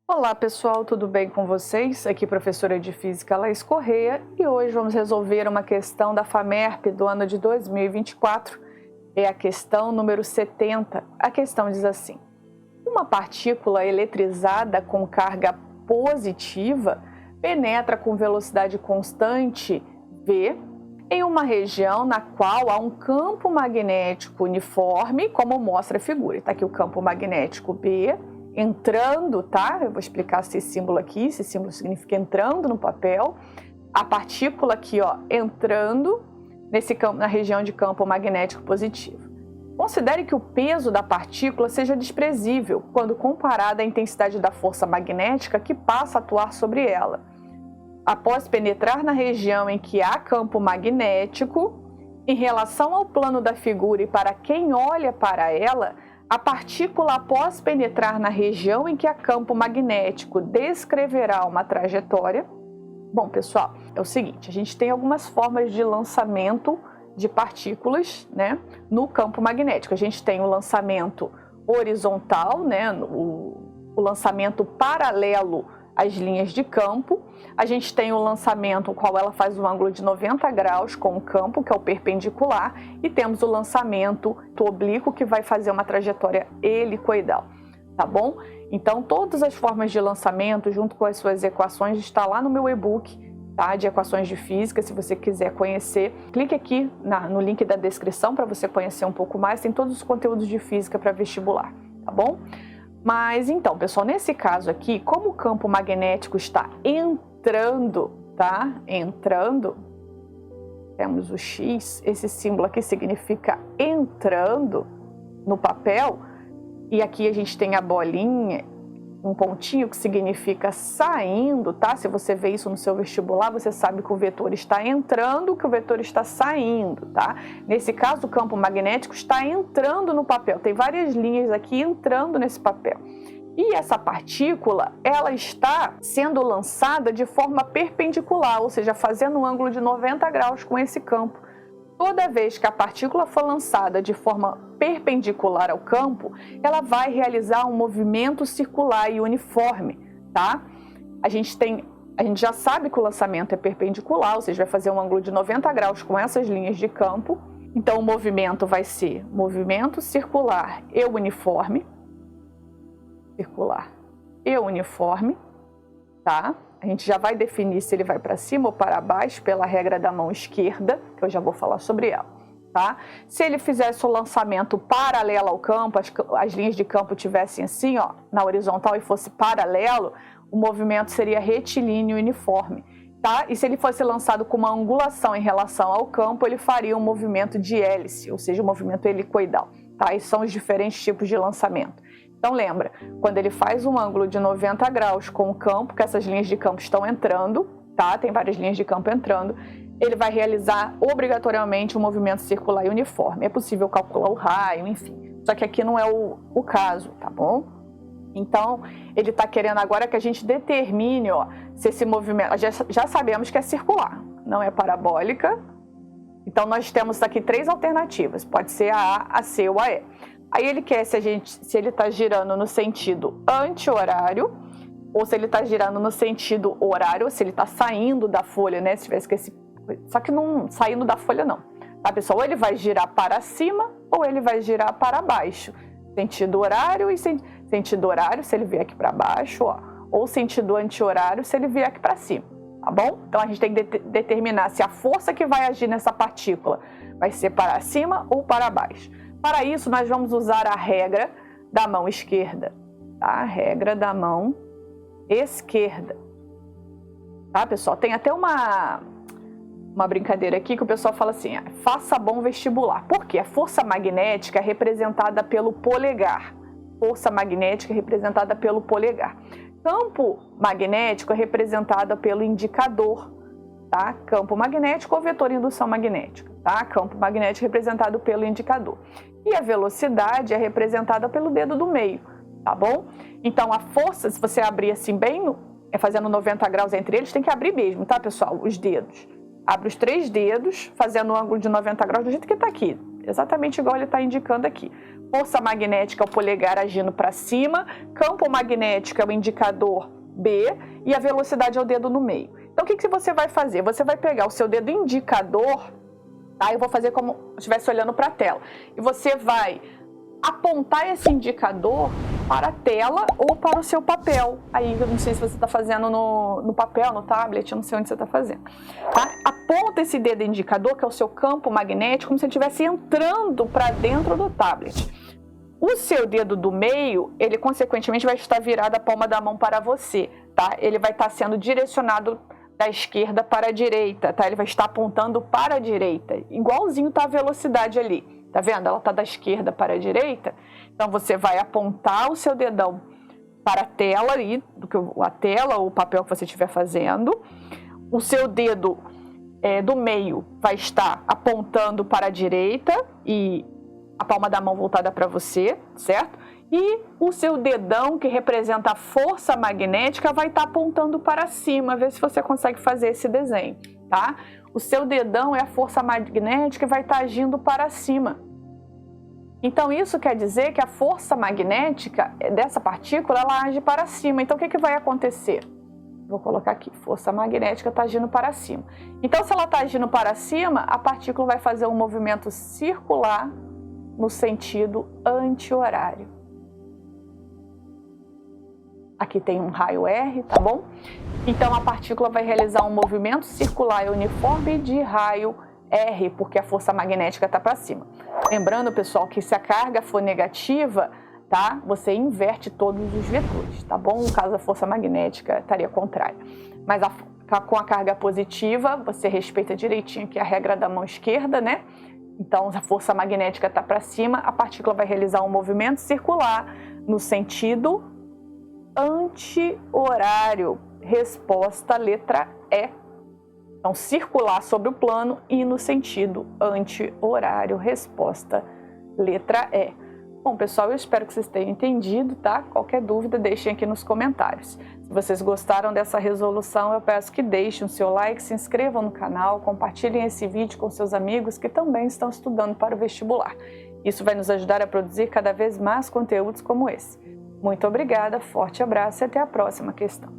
Olá pessoal, tudo bem com vocês? Aqui professora de Física Laís Correia e hoje vamos resolver uma questão da FAMERP do ano de 2024. É a questão número 70. A questão diz assim: uma partícula eletrizada com carga positiva penetra com velocidade constante v em uma região na qual há um campo magnético uniforme, como mostra a figura. Está aqui o campo magnético B entrando, tá? Eu vou explicar esse símbolo aqui. Esse símbolo significa entrando no papel. A partícula aqui, ó, entrando nesse campo, na região de campo magnético positivo. Considere que o peso da partícula seja desprezível quando comparada à intensidade da força magnética que passa a atuar sobre ela. Após penetrar na região em que há campo magnético, em relação ao plano da figura e para quem olha para ela, a partícula, após penetrar na região em que há campo magnético, descreverá uma trajetória. Bom, pessoal, é o seguinte, a gente tem algumas formas de lançamento de partículas, né, no campo magnético. A gente tem o lançamento horizontal, né, o lançamento paralelo às linhas de campo. A gente tem o lançamento, o qual ela faz um ângulo de 90 graus com o campo, que é o perpendicular, e temos o lançamento oblíquo, que vai fazer uma trajetória helicoidal, tá bom? Então, todas as formas de lançamento, junto com as suas equações, está lá no meu e-book, tá, de equações de física. Se você quiser conhecer, clique aqui no link da descrição para você conhecer um pouco mais. Tem todos os conteúdos de física para vestibular, tá bom? Mas então, pessoal, nesse caso aqui, como o campo magnético está entrando, tá? Entrando, temos o X, esse símbolo aqui significa entrando no papel, e aqui a gente tem a bolinha, um pontinho que significa saindo, tá? Se você vê isso no seu vestibular, você sabe que o vetor está entrando, que o vetor está saindo, tá? Nesse caso, o campo magnético está entrando no papel. Tem várias linhas aqui entrando nesse papel. E essa partícula, ela está sendo lançada de forma perpendicular, ou seja, fazendo um ângulo de 90 graus com esse campo. Toda vez que a partícula for lançada de forma perpendicular ao campo, ela vai realizar um movimento circular e uniforme, tá? A gente já sabe que o lançamento é perpendicular, ou seja, vai fazer um ângulo de 90 graus com essas linhas de campo. Então, o movimento vai ser movimento circular e uniforme. Circular e uniforme, tá? A gente já vai definir se ele vai para cima ou para baixo pela regra da mão esquerda, que eu já vou falar sobre ela, tá? Se ele fizesse o lançamento paralelo ao campo, as linhas de campo tivessem assim, ó, na horizontal e fosse paralelo, o movimento seria retilíneo uniforme, tá? E se ele fosse lançado com uma angulação em relação ao campo, ele faria um movimento de hélice, ou seja, um movimento helicoidal, tá? Esses são os diferentes tipos de lançamento. Então lembra, quando ele faz um ângulo de 90 graus com o campo, que essas linhas de campo estão entrando, tá? Tem várias linhas de campo entrando, ele vai realizar obrigatoriamente um movimento circular e uniforme. É possível calcular o raio, enfim. Só que aqui não é o caso, tá bom? Então, ele está querendo agora que a gente determine, ó, se esse movimento... Já sabemos que é circular, não é parabólica. Então, nós temos aqui três alternativas. Pode ser a A, a C ou a E. Aí ele quer se ele está girando no sentido anti-horário, ou se ele está girando no sentido horário, ou se ele está saindo da folha, né? Se tivesse que só que não saindo da folha não, tá, pessoal? Ou ele vai girar para cima, ou ele vai girar para baixo. Sentido horário e sentido horário se ele vier aqui para baixo, ó, ou sentido anti-horário se ele vier aqui para cima, tá bom? Então a gente tem que determinar se a força que vai agir nessa partícula vai ser para cima ou para baixo. Para isso, nós vamos usar a regra da mão esquerda, tá? A regra da mão esquerda, tá, pessoal? Tem até uma brincadeira aqui que o pessoal fala assim, faça bom vestibular. Por quê? A força magnética é representada pelo polegar. Força magnética é representada pelo polegar. Campo magnético é representada pelo indicador, tá? Campo magnético ou vetor indução magnética, tá? Campo magnético representado pelo indicador. E a velocidade é representada pelo dedo do meio, tá bom? Então, a força, se você abrir assim bem, fazendo 90 graus entre eles, tem que abrir mesmo, tá, pessoal? Os dedos. Abre os três dedos, fazendo um ângulo de 90 graus do jeito que tá aqui. exatamente igual ele está indicando aqui. Força magnética é o polegar agindo para cima, campo magnético é o indicador B e a velocidade é o dedo no meio. Então, o que você vai fazer? Você vai pegar o seu dedo indicador, tá? Eu vou fazer como se estivesse olhando para a tela. E você vai apontar esse indicador para a tela ou para o seu papel. Aí, eu não sei se você está fazendo no papel, no tablet, eu não sei onde você está fazendo. Tá? Aponta esse dedo indicador, que é o seu campo magnético, como se ele estivesse entrando para dentro do tablet. O seu dedo do meio, ele consequentemente vai estar virado a palma da mão para você, tá? Ele vai estar sendo direcionado da esquerda para a direita, tá? Ele vai estar apontando para a direita, igualzinho tá a velocidade ali, tá vendo? Ela tá da esquerda para a direita, então você vai apontar o seu dedão para a tela ali, a tela ou o papel que você estiver fazendo. O seu dedo do meio vai estar apontando para a direita e a palma da mão voltada para você, certo? E o seu dedão, que representa a força magnética, vai estar apontando para cima. Vê se você consegue fazer esse desenho, tá? O seu dedão é a força magnética e vai estar agindo para cima. Então, isso quer dizer que a força magnética dessa partícula, ela age para cima. Então, o que vai acontecer? Vou colocar aqui, força magnética está agindo para cima. Então, se ela está agindo para cima, a partícula vai fazer um movimento circular no sentido anti-horário. Aqui tem um raio R, tá bom? Então, a partícula vai realizar um movimento circular e uniforme de raio R, porque a força magnética está para cima. Lembrando, pessoal, que se a carga for negativa, tá? Você inverte todos os vetores, tá bom? No caso da força magnética, estaria contrária. Mas com a carga positiva, você respeita direitinho aqui a regra da mão esquerda, né? Então, a força magnética está para cima, a partícula vai realizar um movimento circular no sentido anti-horário. Resposta letra E. Então, circular sobre o plano e no sentido anti-horário. Resposta letra E. Bom, pessoal, eu espero que vocês tenham entendido, tá? Qualquer dúvida, deixem aqui nos comentários. Se vocês gostaram dessa resolução, eu peço que deixem o seu like, se inscrevam no canal, compartilhem esse vídeo com seus amigos que também estão estudando para o vestibular. Isso vai nos ajudar a produzir cada vez mais conteúdos como esse. Muito obrigada, forte abraço e até a próxima questão.